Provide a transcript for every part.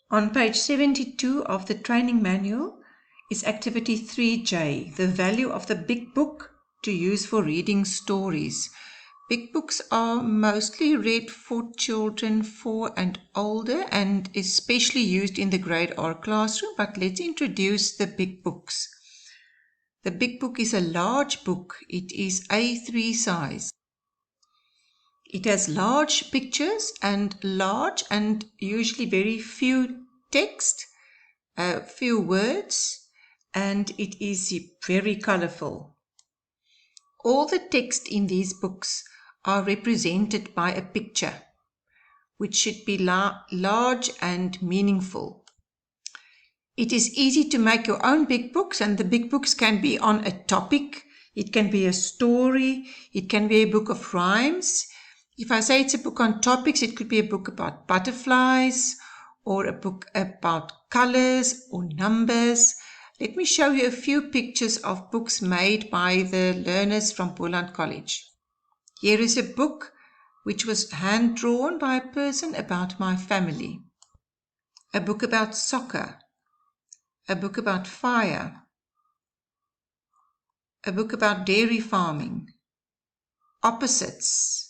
On page 72 of the training manual is activity 3J, the value of the big book to use for reading stories. Big books are mostly read for children 4 and older and especially used in the grade R classroom, but let's introduce the big books. The big book is a large book. It is A3 size. It has large pictures and large and usually very few text, few words, and it is very colorful. All the text in these books are represented by a picture, which should be large and meaningful. It is easy to make your own big books, and the big books can be on a topic. It can be a story. It can be a book of rhymes. If I say it's a book on topics, it could be a book about butterflies or a book about colors or numbers. Let me show you a few pictures of books made by the learners from Boland College. Here is a book which was hand-drawn by a person about my family. A book about soccer. A book about fire. A book about dairy farming. Opposites.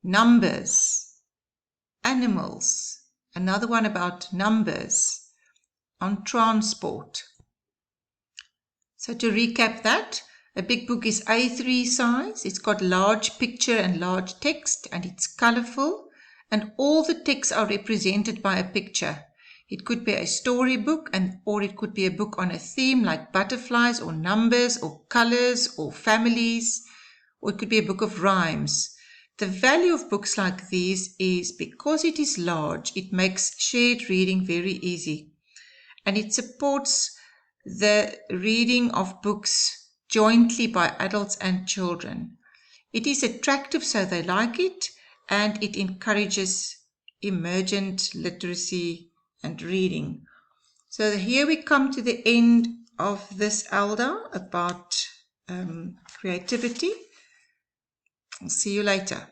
Numbers, animals, another one about numbers, on transport. So to recap that, a big book is A3 size, it's got large picture and large text, and it's colorful, and all the texts are represented by a picture. It could be a storybook, or it could be a book on a theme like butterflies or numbers or colors or families, or it could be a book of rhymes. The value of books like these is because it is large, it makes shared reading very easy. And it supports the reading of books jointly by adults and children. It is attractive, so they like it, and it encourages emergent literacy and reading. So here we come to the end of this ELDA about creativity. I'll see you later.